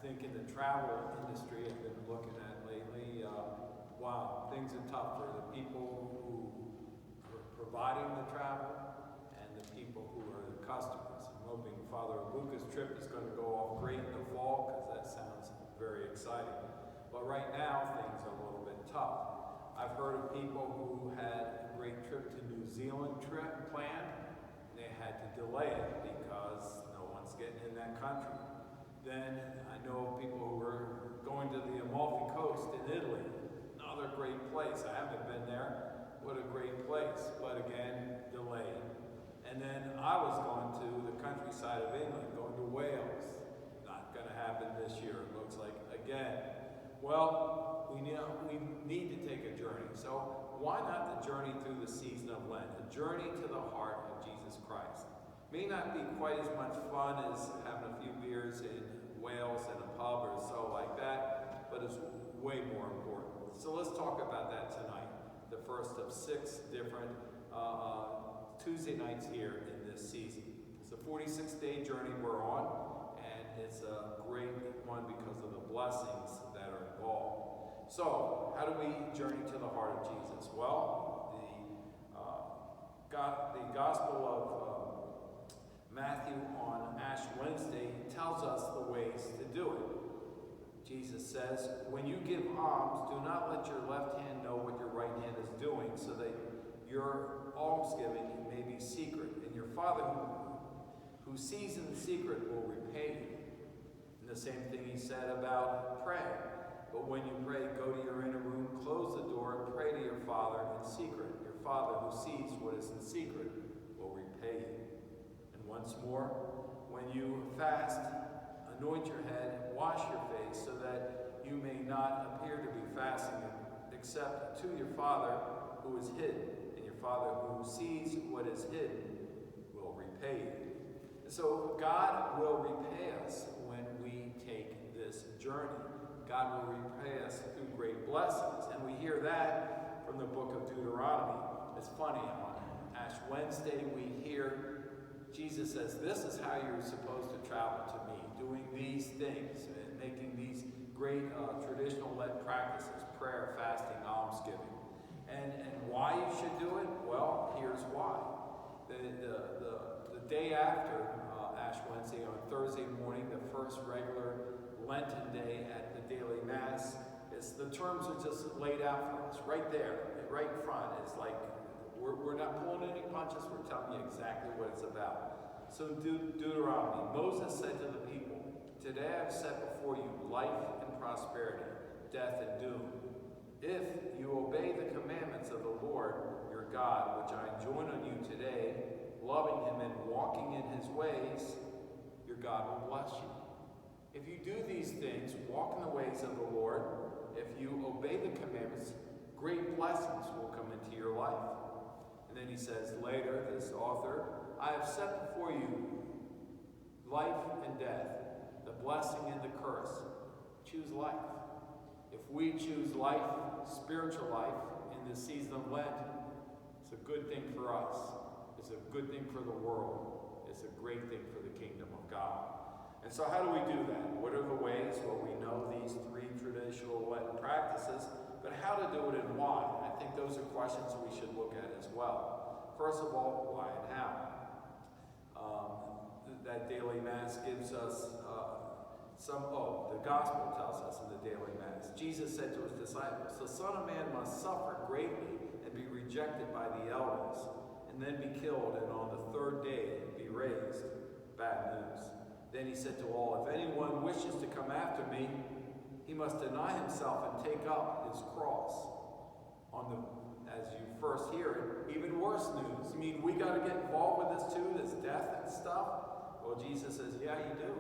think in the travel industry I've been looking at lately, wow, things are tough for the people who are providing the travel and the people who are the customers. I'm hoping Father Luca's trip is going to go off great in the fall, because that sounds very exciting. But right now, things are a little bit tough. I've heard of people who had a great trip to New Zealand trip planned, and they had to delay it because no one's getting in that country. Then I know people who were going to the Amalfi Coast in Italy, another great place. I haven't been there. What a great place, but again, delayed. And then I was going to the countryside of England, going to Wales. Not going to happen this year, it looks like, again. Well, we need to take a journey. So why not the journey through the season of Lent? A journey to the heart of Jesus Christ. May not be quite as much fun as having a few beers in Wales in a pub or so like that, but it's way more important. So let's talk about that tonight. The first of 6 different Tuesday nights here in this season. It's a 46-day journey we're on, and it's a great one because of the blessings that are involved. So, how do we journey to the heart of Jesus? Well, the Gospel of Matthew on Ash Wednesday tells us the ways to do it. Jesus says, when you give alms, do not let your left hand know what your right hand is doing, so that your almsgiving may be secret, and your Father who sees in the secret will repay you. And the same thing he said about praying. But when you pray, go to your inner room, close the door, and pray to your Father in secret. Your Father who sees what is in secret will repay you. And once more, when you fast, anoint your head, wash your face, so that you may not appear to be fasting, except to your Father who is hidden. And your Father who sees what is hidden will repay you. So God will repay us when we take this journey. God will repay us through great blessings. And we hear that from the book of Deuteronomy. It's funny, on Ash Wednesday we hear Jesus says, this is how you're supposed to travel to me, doing these things, and making these great traditional Lent practices, prayer, fasting, almsgiving. And why you should do it? Well, here's why. The day after Ash Wednesday, on Thursday morning, the first regular Lenten day at the daily Mass, the terms are just laid out for us, right there, right in front. It's like, we're not pulling any punches, we're telling you exactly what it's about. So Deuteronomy, Moses said to the people, today I've set before you life and prosperity, death and doom. If you obey the commandments of the Lord your God, which I enjoin on you today, loving him and walking in his ways, your God will bless you. If you do these things, walk in the ways of the Lord, if you obey the commandments, great blessings will come into your life. And then he says later, this author, I have set before you life and death, the blessing and the curse. Choose life. If we choose life, spiritual life, in this season of Lent, it's a good thing for us. It's a good thing for the world. It's a great thing for the kingdom of God. And so how do we do that? What are the ways? Well, we know these 3 traditional Lenten practices, but how to do it and why? I think those are questions we should look at as well. First of all, why and how? That daily Mass gives us the Gospel tells us in the daily Mass. Jesus said to his disciples, the Son of Man must suffer greatly and be rejected by the elders, and then be killed, and on the 3rd day be raised. Bad news. Then he said to all, if anyone wishes to come after me, he must deny himself and take up his cross. As you first hear it, even worse news. I mean, we got to get involved with this too, this death and stuff? Well, Jesus says, yeah, you do.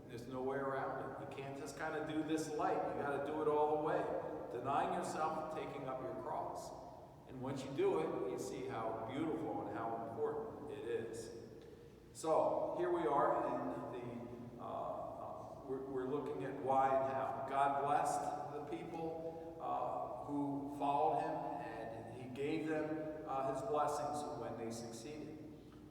There's no way around it. You can't just kind of do this light. You got to do it all the way. Denying yourself and taking up your cross. And once you do it, you see how beautiful and how important it is. So here we are in we're looking at why and how. God blessed the people who followed him, and he gave them his blessings when they succeeded.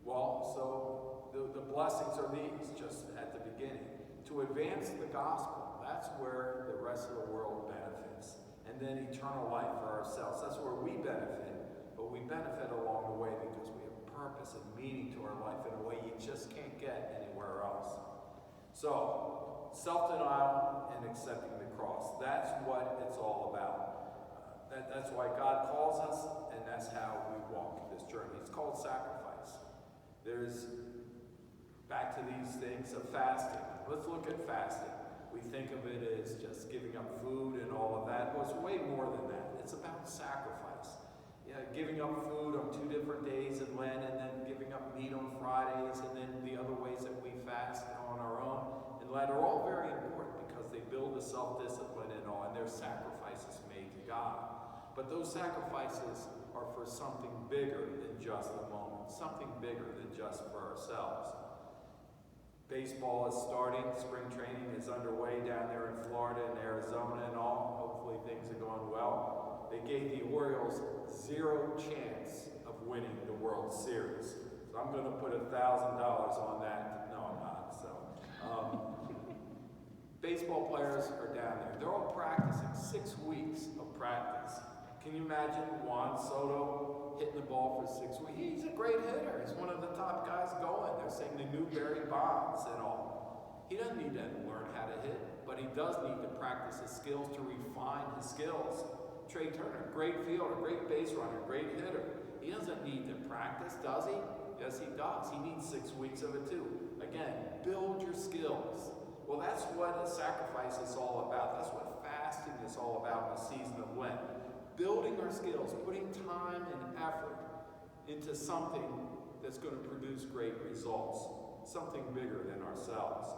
Well, so the blessings are these, just at the beginning. To advance the gospel. That's where the rest of the world benefits. And then eternal life for ourselves. That's where we benefit. But we benefit along the way because we have purpose and meaning to our life in a way you just can't get anywhere else. So, self-denial and accepting the cross. That's what it's all about. That's why God calls us, and that's how we walk this journey. It's called sacrifice. There's, back to these things of fasting. Let's look at fasting. We think of it as just giving up food and all of that. Well, it's way more than that. It's about sacrifice. Yeah, giving up food on 2 different days in Lent, and then giving up meat on Fridays, and then the other ways that we fast on our own in Lent are all very important because they build the self-discipline and all, and there's sacrifices made to God. But those sacrifices are for something bigger than just the moment, something bigger than just for ourselves. Baseball is starting, spring training is underway down there in Florida and Arizona and all. Hopefully things are going well. They gave the Orioles 0 chance of winning the World Series. So I'm going to put $1,000 on that. No, I'm not. So, baseball players are down there. They're all practicing, 6 weeks of practice. Can you imagine Juan Soto hitting the ball for 6 weeks? He's a great hitter. He's one of the top guys going. They're saying the new Barry Bonds and all. He doesn't need to learn how to hit, but he does need to practice his skills to refine his skills. Trey Turner, great fielder, great base runner, great hitter. He doesn't need to practice, does he? Yes, he does. He needs 6 weeks of it too. Again, build your skills. Well, that's what a sacrifice is all about. That's what fasting is all about in the season of Lent. Building our skills, putting time and effort into something that's going to produce great results, something bigger than ourselves.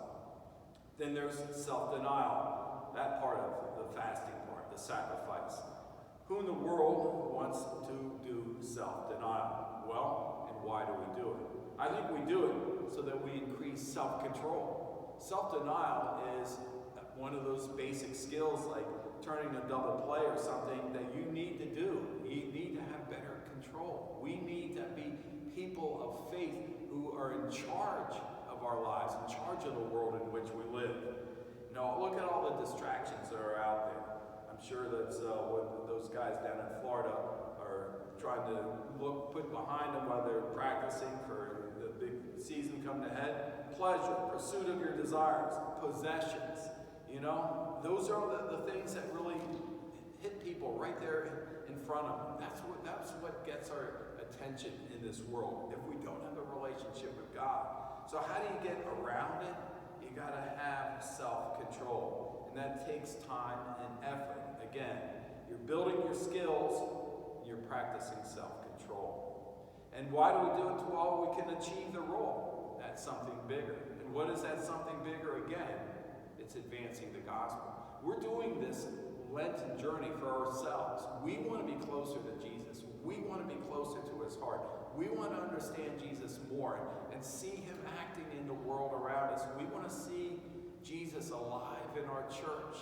Then there's self-denial, that part of the fasting part, the sacrifice. Who in the world wants to do self-denial? Well, and why do we do it? I think we do it so that we increase self-control. Self-denial is one of those basic skills like turning a double play or something that you need to do. You need to have better control. We need to be people of faith who are in charge of our lives, in charge of the world in which we live. You know, look at all the distractions that are out there. I'm sure that's what those guys down in Florida are trying to put behind them while they're practicing for the big season coming ahead. Pleasure, pursuit of your desires, possessions. You know, those are the things that really hit people right there in front of them. That's what gets our attention in this world if we don't have a relationship with God. So how do you get around it? You got to have self-control. And that takes time and effort. Again, you're building your skills, you're practicing self-control. And why do we do it? Well, we can achieve the role. That's something bigger. And what is that something bigger again? It's advancing the gospel. We're doing this Lenten journey for ourselves. We want to be closer to Jesus. We want to be closer to his heart. We want to understand Jesus more and see him acting in the world around us. We want to see Jesus alive in our church.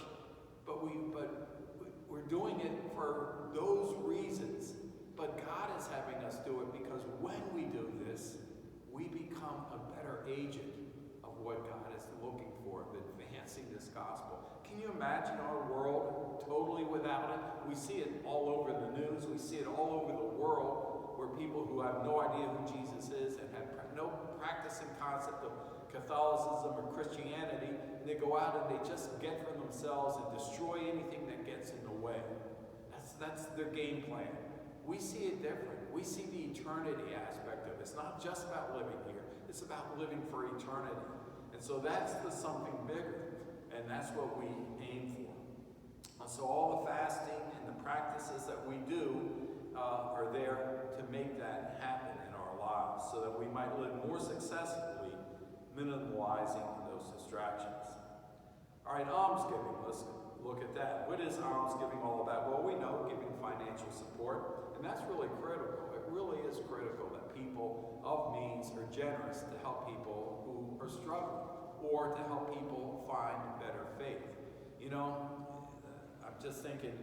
But we're doing it for those reasons. But God is having us do it because when we do this, we become a better agent of what God is looking for, advancing this gospel. Can you imagine our world totally without it? We see it all over the news. We see it all over the world where people who have no idea who Jesus is and have no practicing concept of Catholicism or Christianity, and they go out and they just get for themselves and destroy anything that gets in the way. That's their game plan. We see it different. We see the eternity aspect of it. It's not just about living here. It's about living for eternity. And so that's the something bigger. And that's what we aim for. And so all the fasting and the practices that we do are there to make that happen in our lives so that we might live more successfully, minimalizing those distractions. All right, almsgiving. Let's look at that. What is almsgiving all about? Well, we know giving financial support, and that's really critical. It really is critical that people of means are generous to help people who are struggling or to help people find better faith. You know, I'm just thinking,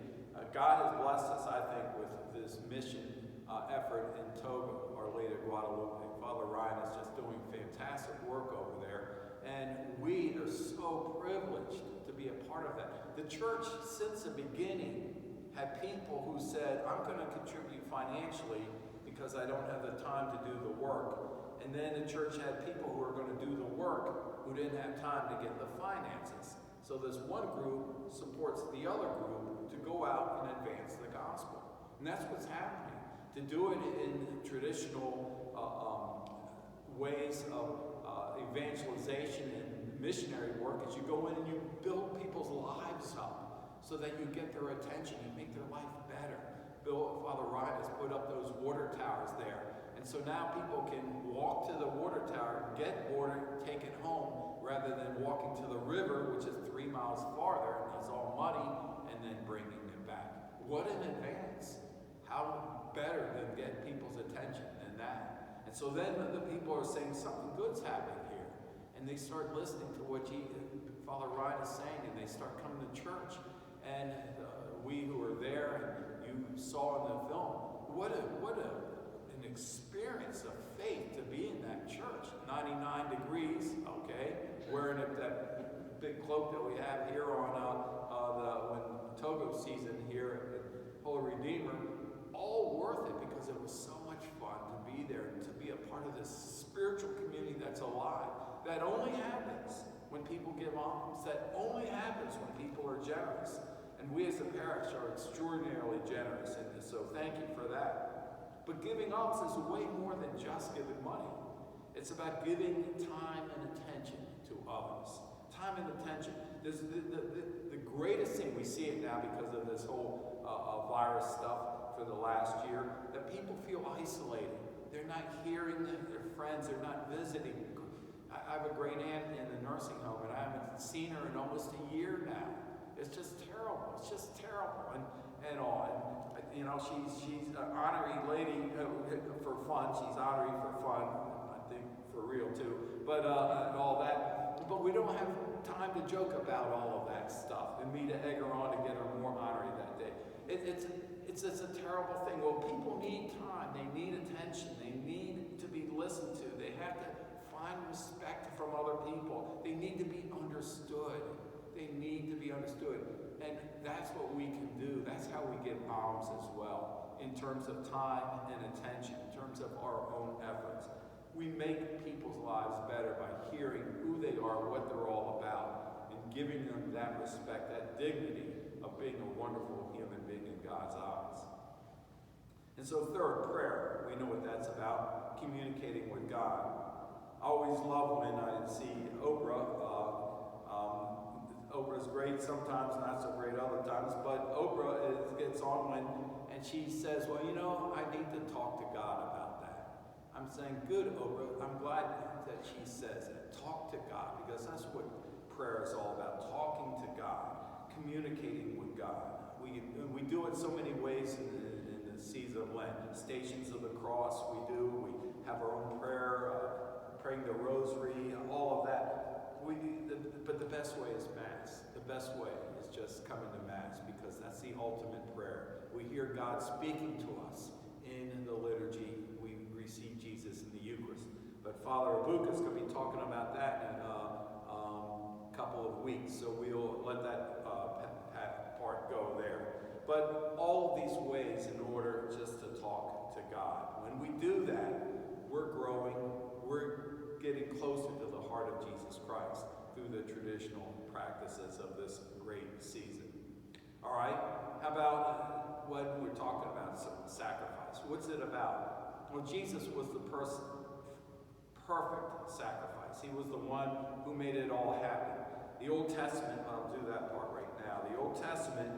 God has blessed us, I think, with this mission effort in Togo, Our Lady of Guadalupe. Father Ryan is just doing fantastic work over there, and we are so so privileged to be a part of that. The church, since the beginning, had people who said, I'm going to contribute financially because I don't have the time to do the work. And then the church had people who are going to do the work who didn't have time to get the finances. So this one group supports the other group to go out and advance the gospel. And that's what's happening. To do it in traditional ways of evangelization and missionary work is you go in and you build people's lives up so that you get their attention, you make their life better. Father Ryan has put up those water towers there. And so now people can walk to the water tower, get water, take it home, rather than walking to the river, which is 3 miles farther, and it's all muddy, and then bringing it back. What an advance. How better than get people's attention than that? And so then the people are saying something good's happening here. And they start listening to what Father Ryan is saying, and they start coming to church. And we who were there, and you saw in the film, what an experience of faith to be in that church. 99 degrees, okay, wearing that big cloak that we have here on when Togo season here at Holy Redeemer, all worth it because it was so much fun to be there and to be a part of this spiritual community that's alive. That only happens when people give alms. That only happens when people are generous. And we as a parish are extraordinarily generous in this, so thank you for that. But giving alms is way more than just giving money. It's about giving time and attention to others. Time and attention. The greatest thing, we see it now because of this whole virus stuff for the last year, that people feel isolated. They're not hearing their friends. They're not visiting. I have a great aunt in the nursing home, and I haven't seen her in almost a year now. It's just terrible. It's just terrible, and all. And you know, she's an honorary lady for fun. She's honorary for fun, I think, for real too. But and all that. But we don't have time to joke about all of that stuff, and me to egg her on to get her more honorary that day. It's a terrible thing. Well, people need time. They need attention. They need to be listened to. They have to find respect from other people. They need to be understood. They need to be understood. And that's what we can do. That's how we give alms as well, in terms of time and attention, in terms of our own efforts. We make people's lives better by hearing who they are, what they're all about, and giving them that respect, that dignity of being a wonderful human being in God's eyes. And so third, prayer. We know what that's about, communicating with God. I always love when I see Oprah. Oprah's great sometimes, not so great other times, but Oprah gets on and she says, well, you know, I need to talk to God about that. I'm saying, good, Oprah. I'm glad that she says that. Talk to God, because that's what prayer is all about, talking to God, communicating with God. We do it so many ways in the season of Lent. Stations of the Cross we do. We have our own prayer, praying the rosary, all of that. But the best way is Mass. The best way is just coming to Mass, because that's the ultimate prayer. We hear God speaking to us in the liturgy. We receive Jesus in the Eucharist. But Father Abuka is going to be talking about that in a couple of weeks, so we'll let that part go there. But all of these ways in order just to talk to God. When we do that, we're growing, we're getting closer to the heart of Jesus Christ through the traditional practices of this great season. All right, how about what we're talking about, sacrifice? What's it about? Well, Jesus was the perfect sacrifice. He was the one who made it all happen. The Old Testament, I'll do that part right now. The Old Testament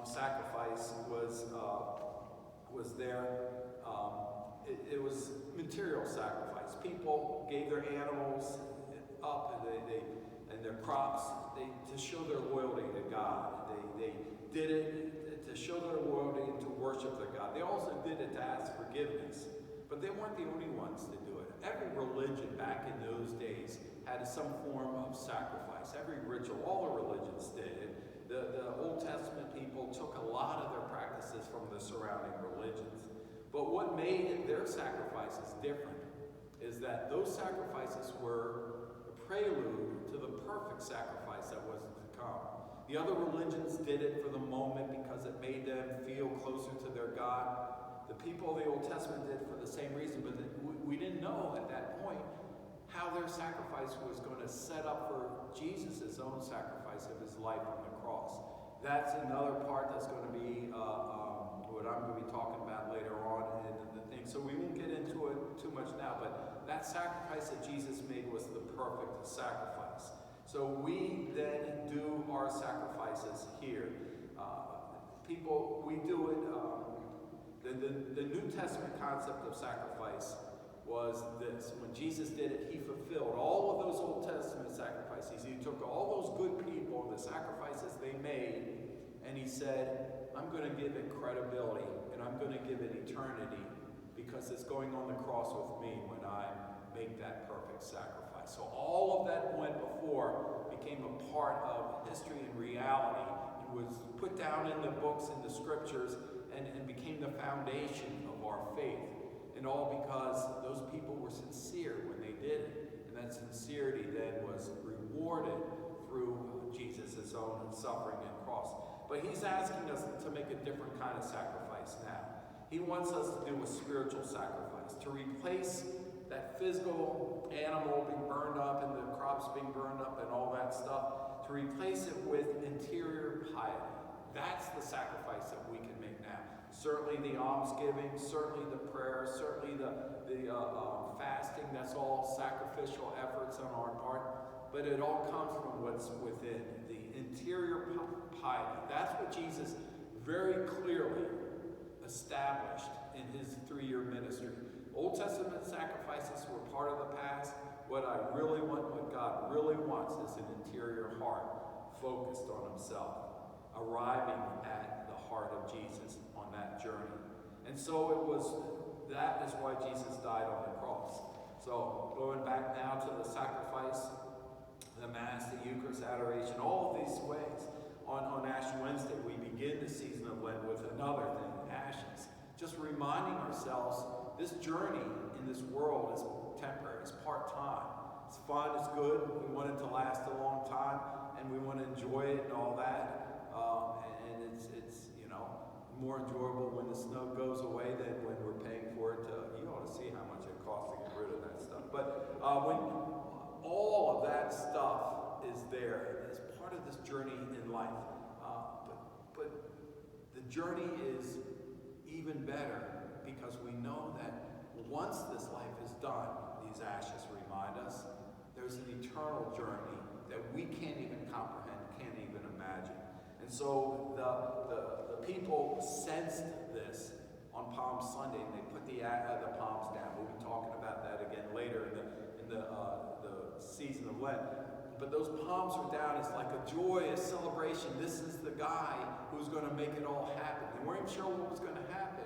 sacrifice was there. It was material sacrifice. People gave their animals up and their crops to show their loyalty to God. They did it to show their loyalty and to worship their God. They also did it to ask forgiveness. But they weren't the only ones to do it. Every religion back in those days had some form of sacrifice. Every ritual, all the religions did it. The Old Testament people took a lot of their practices from the surrounding religions. But what made their sacrifices different is that those sacrifices were prelude to the perfect sacrifice that was to come. The other religions did it for the moment because it made them feel closer to their God. The people of the Old Testament did it for the same reason, but we didn't know at that point how their sacrifice was going to set up for Jesus' own sacrifice of his life on the cross. That's another part that's going to be what I'm going to be talking about later on in the thing. So we won't get into it too much now, but that sacrifice that Jesus made was the perfect sacrifice. So we then do our sacrifices here. We do it. The New Testament concept of sacrifice was this. When Jesus did it, he fulfilled all of those Old Testament sacrifices. He took all those good people, the sacrifices they made, and he said, I'm going to give it credibility, and I'm going to give it eternity, because it's going on the cross with me when I make that perfect sacrifice. So all of that went before became a part of history and reality, and was put down in the books and the scriptures, and became the foundation of our faith. And all because those people were sincere when they did it. And that sincerity then was rewarded through Jesus' own suffering and cross. But he's asking us to make a different kind of sacrifice now. He wants us to do a spiritual sacrifice, to replace that physical animal being burned up and the crops being burned up and all that stuff, to replace it with interior piety. That's the sacrifice that we can make now. Certainly the almsgiving, certainly the prayer, certainly the fasting, that's all sacrificial efforts on our part. But it all comes from what's within, the interior piety. That's what Jesus very clearly established in his 3-year ministry. Old Testament sacrifices were part of the past. What I really want, what God really wants, is an interior heart focused on himself, arriving at the heart of Jesus on that journey. And so that is why Jesus died on the cross. So going back now to the sacrifice, the Mass, the Eucharist, adoration, all of these ways. On Ash Wednesday, we begin the season of Lent with another thing, ashes. Just reminding ourselves this journey in this world is temporary, it's part-time. It's fun, it's good, we want it to last a long time, and we want to enjoy it and all that. And it's more enjoyable when the snow goes away than when we're paying for it. You ought to see how much it costs to get rid of that stuff. But when all of that stuff is there as part of this journey in life, but the journey is even better because we know that once this life is done, these ashes remind us, there's an eternal journey that we can't even comprehend, can't even imagine. And so the people sensed this on Palm Sunday, and they put the palms down. We'll be talking about that again later in the season of Lent. But those palms are down. It's like a joyous celebration. This is the guy who's going to make it all happen. They weren't even sure what was going to happen,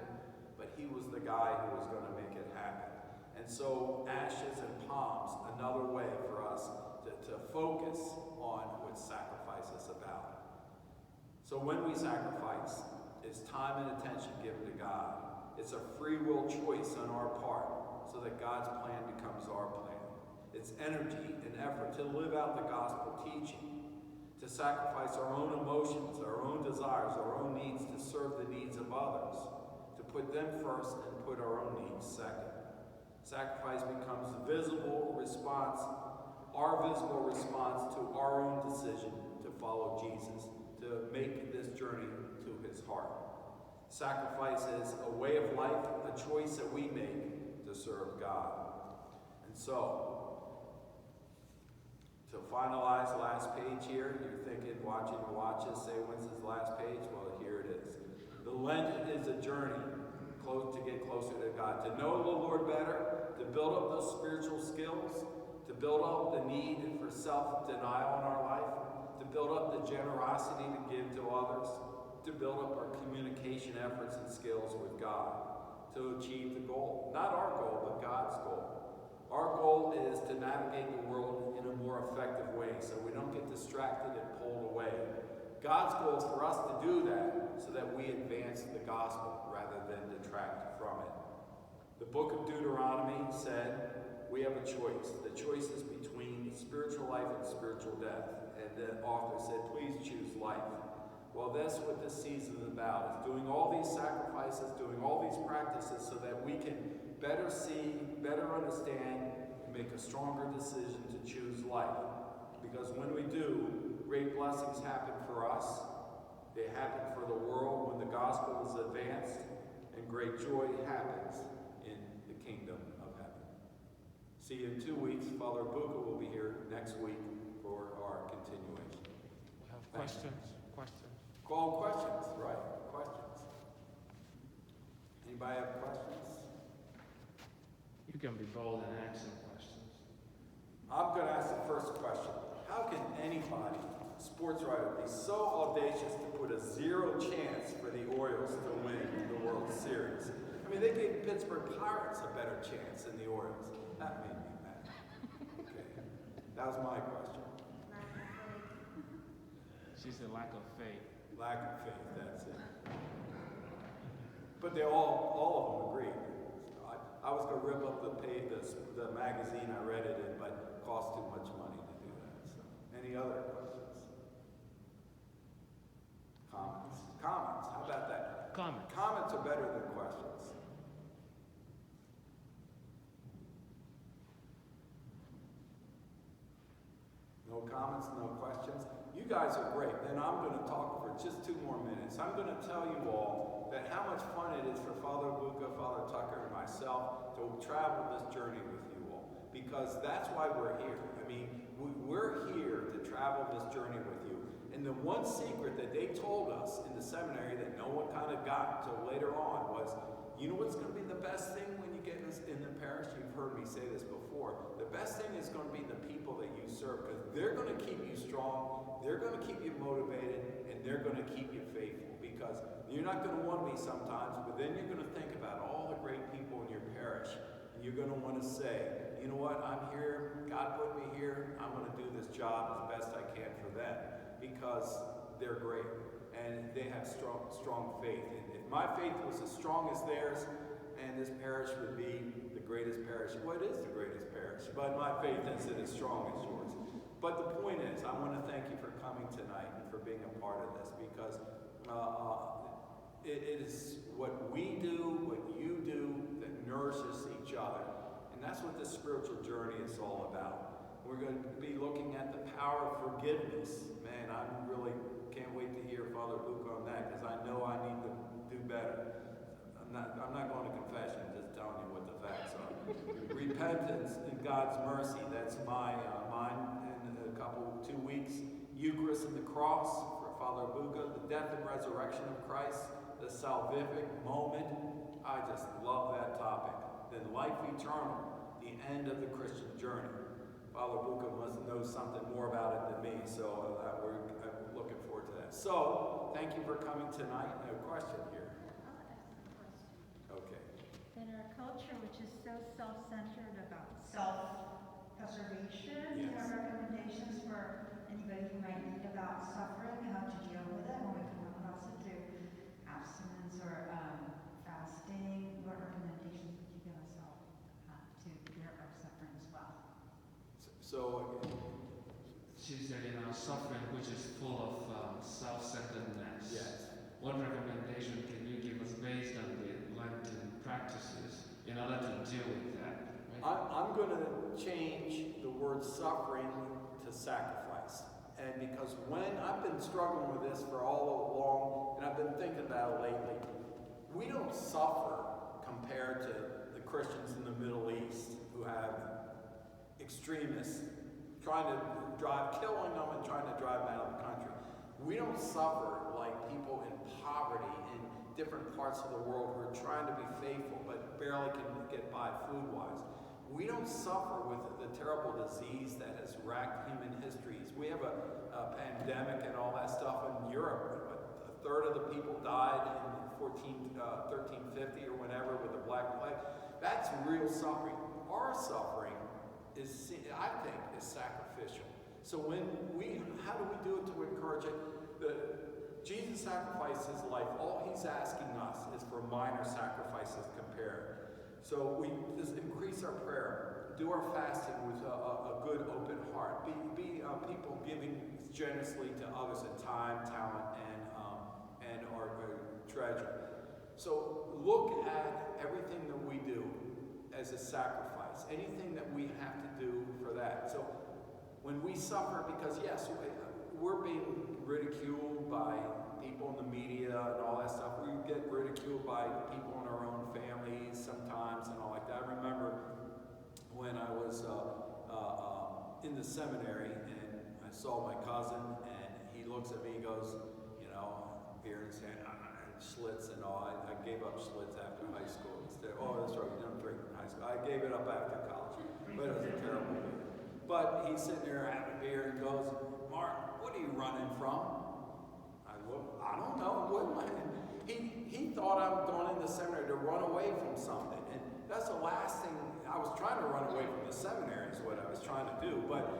but he was the guy who was going to make it happen. And so ashes and palms, another way for us to focus on what sacrifice is about. So when we sacrifice, it's time and attention given to God. It's a free will choice on our part so that God's plan becomes our plan. It's energy and effort to live out the gospel teaching, to sacrifice our own emotions, our own desires, our own needs to serve the needs of others, to put them first and put our own needs second. Sacrifice becomes the visible response, our visible response to our own decision to follow Jesus, to make this journey to his heart. Sacrifice is a way of life, a choice that we make to serve God. And so, to finalize the last page here, you're thinking, watching the watches, say, when's this last page? Well, here it is. The Lent is a journey to get closer to God, to know the Lord better, to build up those spiritual skills, to build up the need for self-denial in our life, to build up the generosity to give to others, to build up our communication efforts and skills with God, to achieve the goal. Not our goal, but God's goal. Our goal is to navigate the world in a more effective way so we don't get distracted and pulled away. God's goal is for us to do that so that we advance the gospel rather than detract from it. The book of Deuteronomy said we have a choice. The choice is between spiritual life and spiritual death. And the author said, please choose life. Well, that's what this season is about, is doing all these sacrifices, doing all these practices so that we can better see, better understand, and make a stronger decision to choose life. Because when we do, great blessings happen for us. They happen for the world when the gospel is advanced, and great joy happens in the kingdom of heaven. See you in 2 weeks. Father Buka will be here next week for our continuation. We have questions. Call questions, right? Questions. Anybody have questions? You can be bold and ask some questions. I'm going to ask the first question. How can anybody, sports writer, be so audacious to put a 0 chance for the Orioles to win the World Series? I mean, they gave Pittsburgh Pirates a better chance than the Orioles. That made me mad. Okay. That was my question. She said lack of faith. Lack of faith, that's it. But they all of them agreed. I was going to rip up the magazine I read it in, but it cost too much money to do that. So, any other questions? Comments? How about that? Comments are better than questions. No comments, no questions. You guys are great. Then I'm going to talk for just 2 more minutes. I'm going to tell you all that how much fun it is for Father Buka, Father Tucker, and myself to travel this journey with you all. Because that's why we're here. I mean, we're here to travel this journey with you. And the one secret that they told us in the seminary that no one kind of got until later on was, you know what's going to be the best thing when you get in the parish? You've heard me say this before. The best thing is going to be the people that you serve, because they're going to keep you strong, they're going to keep you motivated, and they're going to keep you faithful. Because you're not going to want to be sometimes, but then you're going to think about all the great people in your parish, and you're going to want to say, you know what, I'm here, God put me here, I'm going to do this job as best I can for them, because they're great, and they have strong faith. And if my faith was as strong as theirs, and this parish would be the greatest parish. Well, it is the greatest parish, but my faith isn't as strong as yours. But the point is, I want to thank you for coming tonight and for being a part of this, because it is what we do, what you do, that nourishes each other. And that's what this spiritual journey is all about. We're going to be looking at the power of forgiveness. Man, I really can't wait to hear Father Luke on that, because I know I need to do better. I'm not going to confession, I'm just telling you what the facts are. Repentance and God's mercy, that's mine in a couple, 2 weeks. Eucharist and the cross for Father Buka, the death and resurrection of Christ, the salvific moment. I just love that topic. Then life eternal, the end of the Christian journey. Father Buka must know something more about it than me, so we're looking forward to that. So, thank you for coming tonight. No question here. In our culture, which is so self-centered about self-preservation, Yes. Our recommendations for anybody who might need about suffering, how to deal with it when we come across it through abstinence or fasting. What recommendations would you give us all to bear our suffering as well? So She said in our suffering, which is full of self-centeredness. yes. What recommendation can you give us based on the Lenten practices in order to deal with that? Right? I'm going to change the word suffering to sacrifice. And because when I've been struggling with this for all along, and I've been thinking about it lately, we don't suffer compared to the Christians in the Middle East who have extremists trying to killing them and trying to drive them out of the country. We don't suffer like people in poverty in different parts of the world who are trying to be faithful but barely can get by food-wise. We don't suffer with the terrible disease that has racked human histories. We have a pandemic and all that stuff in Europe. A third of the people died in 1350 or whenever with the Black Plague. That's real suffering. Our suffering is, I think, is sacrificial. So how do we do it to encourage it? Jesus sacrificed his life. All he's asking us is for minor sacrifices compared. So we just increase our prayer, do our fasting with a good open heart, be people giving generously to others in time, talent, and our treasure. So look at everything that we do as a sacrifice, anything that we have to do for that. So when we suffer, because yes, we're being ridiculed by people in the media and all that stuff. We get ridiculed by people in our own families sometimes and all like that. I remember when I was in the seminary and I saw my cousin and he looks at me and goes, you know, beer and sand, Schlitz and all. I gave up Schlitz after high school. Oh, that's right, you don't drink in high school. I gave it up after college, but it was a terrible beer. But he's sitting there having beer and goes, Mark, what are you running from? I look, I don't know. What am I? He thought I was going into seminary to run away from something. And that's the last thing, I was trying to run away from the seminary is what I was trying to do. But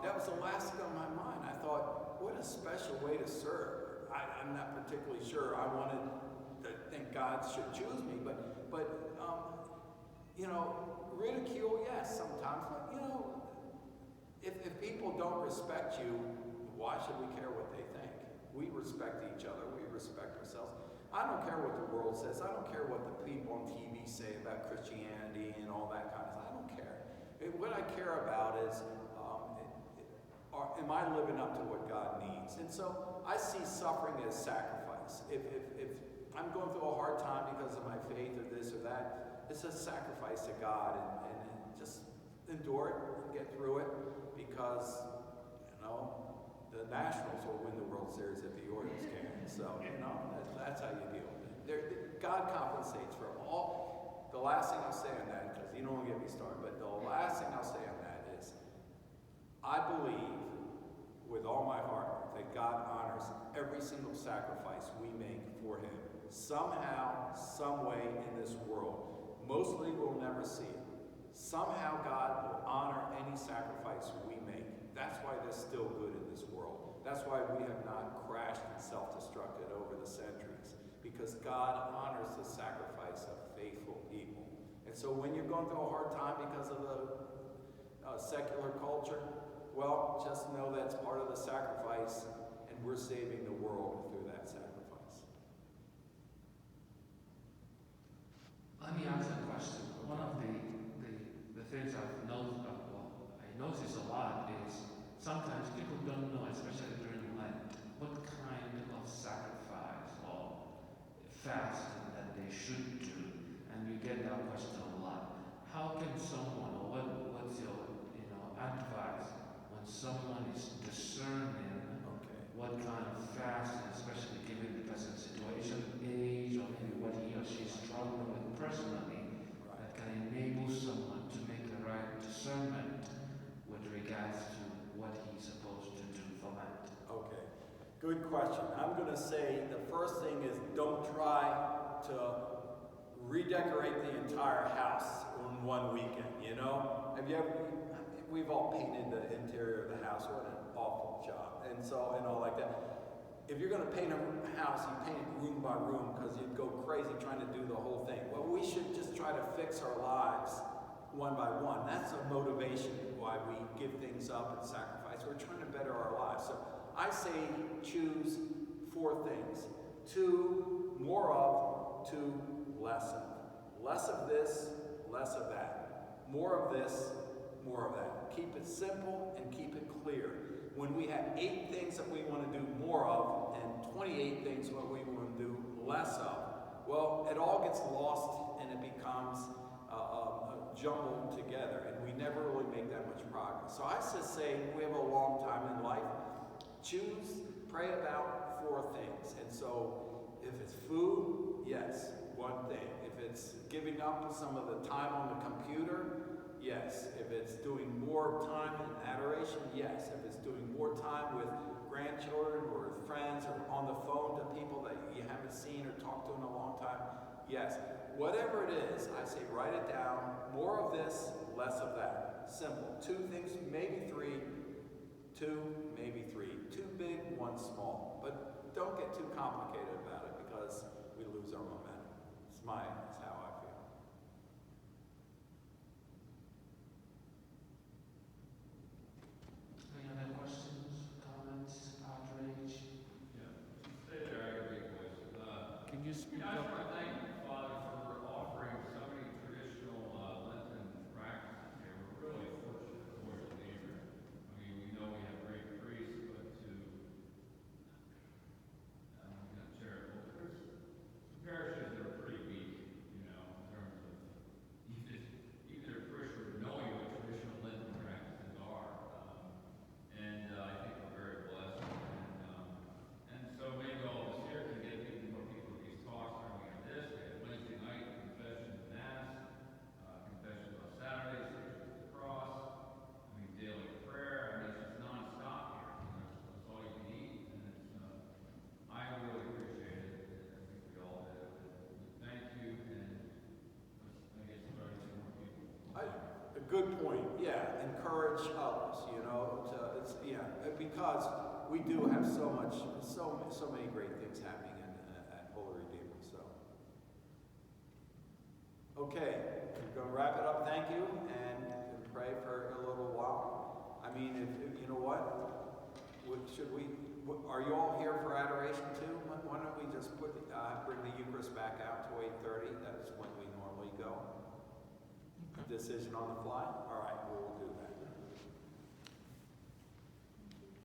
that was the last thing on my mind. I thought, what a special way to serve. I'm not particularly sure I wanted to think God should choose me, but you know, ridicule, yes, sometimes, but you know, if people don't respect you, why should we care what they think? We respect each other, we respect ourselves. I don't care what the world says, I don't care what the people on TV say about Christianity and all that kind of stuff, I don't care. What I care about is, am I living up to what God needs? And so I see suffering as sacrifice. If I'm going through a hard time because of my faith or this or that, it's a sacrifice to God and just endure it and get through it because, you know, the Nationals will win the World Series if the Orioles can. So, you know, that's how you deal with it. God compensates for all. The last thing I'll say on that, because you don't want to get me started, but the last thing I'll say on that is, I believe with all my heart that God honors every single sacrifice we make for Him. Somehow, some way in this world. Mostly we'll never see it. Somehow God will honor any sacrifice we make. That's why there's still good in this world. That's why we have not crashed and self-destructed over the centuries. Because God honors the sacrifice of faithful people. And so when you're going through a hard time because of the secular culture, well, just know that's part of the sacrifice, and we're saving the world through that sacrifice. Let me ask a question. One of the things I notice a lot is sometimes people don't know, especially during Lent, what kind of sacrifice or fasting that they should do, and you get that question a lot. How can someone, or what's your advice when someone is discerning what kind of fasting, especially given the present situation, age, or maybe what he or she is struggling with personally, that can enable someone to make the right discernment with regards to what he's supposed to do for Lent? Okay, good question. I'm going to say the first thing is don't try to redecorate the entire house in one weekend, you know? We've all painted the interior of the house. What an awful job. And all like that. If you're going to paint a house, you paint it room by room because you'd go crazy trying to do the whole thing. Well, we should just try to fix our lives one by one. That's a motivation why we give things up and sacrifice. We're trying to better our lives. So I say choose 4 things. 2 more of, 2 less of. Less of this, less of that. More of this, more of that. Keep it simple and keep it clear. When we have 8 things that we want to do more of and 28 things what we want to do less of, well, it all gets lost and it becomes jumbled together and we never really make that much progress. So I just say we have a long time in life. Pray about 4 things. And so if it's food, yes, 1 thing. If it's giving up some of the time on the computer, yes. If it's doing more time in adoration, yes. If it's doing more time with grandchildren or friends or on the phone to people that you haven't seen or talked to in a long time, yes. Whatever it is, I say write it down. More of this, less of that. Simple. 2 things, maybe 3. 2, maybe 3. 2 big, 1 small. But don't get too complicated about it because we lose our momentum. It's how I feel. speak Yeah, I just up? want to thank Father for offering so many traditional Lenten practices here. We're really fortunate at Royal Leader. I mean, we know we have great priests, but to, charitable, there's parishes that are pretty weak, you know, in terms of even their parishioners knowing what traditional Lenten practices are. I think we're very blessed. And so maybe all of us here can get even more people to these talks. We have this, we have Wednesday night confession and mass, confession on Saturday, Stations of the Cross. I mean, daily prayer. I mean, it's just nonstop here. You know, it's all you can eat, and it's. I really appreciate it. I think we all do. Thank you, and I guess try to get more people. A good point, yeah, encourage others, you know, because we do have so many great things happening at Holy Redeemer, so. Okay, we're gonna wrap it up, thank you, and pray for a little while. I mean, if you know what, are you all here for adoration too? Why don't we just bring the Eucharist back out to 8:30, that's when we normally go. Decision on the fly? All right, we'll do that.